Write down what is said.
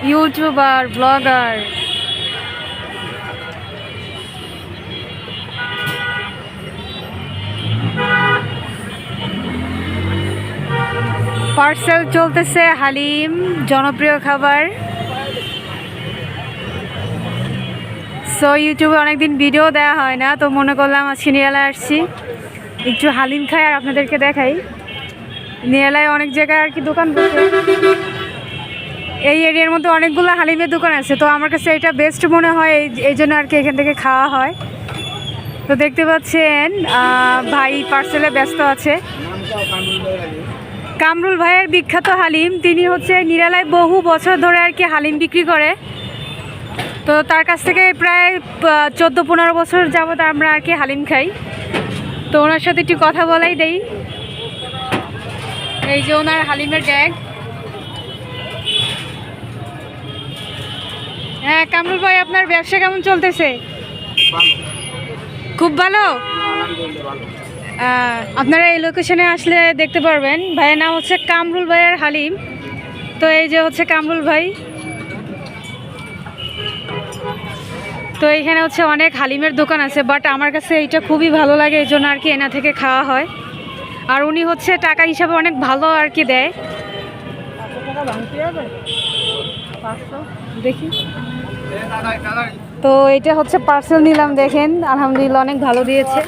YouTuber, blogger. Parcel চলতেছে হালিম, জনপ্রিয় খাবার। সো ইউটিউবে অনেকদিন ভিডিও দেওয়া হয় না, তো মনে করলাম আজকে নিরালায় আসছি, একটু হালিম খাই আর আপনাদেরকে দেখাই। নিরালায় অনেক জায়গায় আর কি দোকান বসে, এই এরিয়ার মধ্যে অনেকগুলো হালিমের দোকান আছে, তো আমার কাছে এটা বেস্ট মনে হয়, এই জন্য আর কি এখান থেকে খাওয়া হয়। তো দেখতে পাচ্ছেন ভাই পার্সেলে ব্যস্ত আছে। কামরুল ভাইয়ের বিখ্যাত হালিম, তিনি হচ্ছে নিরালায় বহু বছর ধরে আর কি হালিম বিক্রি করে। তো তার কাছ থেকে প্রায় 14-15 বছর যাবত আমরা আর কি হালিম খাই। তো ওনার সাথে একটু কথা বলাই দেই। এই যে ওনার হালিমের ব্যাগ। হ্যাঁ কামরুল ভাই, আপনার ব্যবসা কেমন চলতেছে? খুব ভালো। আপনারা এই লোকেশনে আসলে দেখতে পারবেন। ভাইয়ের নাম হচ্ছে কামরুল ভাইয়ের হালিম। তো এই যে হচ্ছে কামরুল ভাই। তো এইখানে হচ্ছে অনেক হালিমের দোকান আছে, বাট আমার কাছে এইটা খুবই ভালো লাগে, এই জন্য আর কি এনা থেকে খাওয়া হয়। আর উনি হচ্ছে টাকা হিসাবে অনেক ভালো আর কি দেয়। দেখি, তো এটা হচ্ছে পার্সেল নিলাম, দেখেন আলহামদুলিল্লাহ অনেক ভালো দিয়েছে।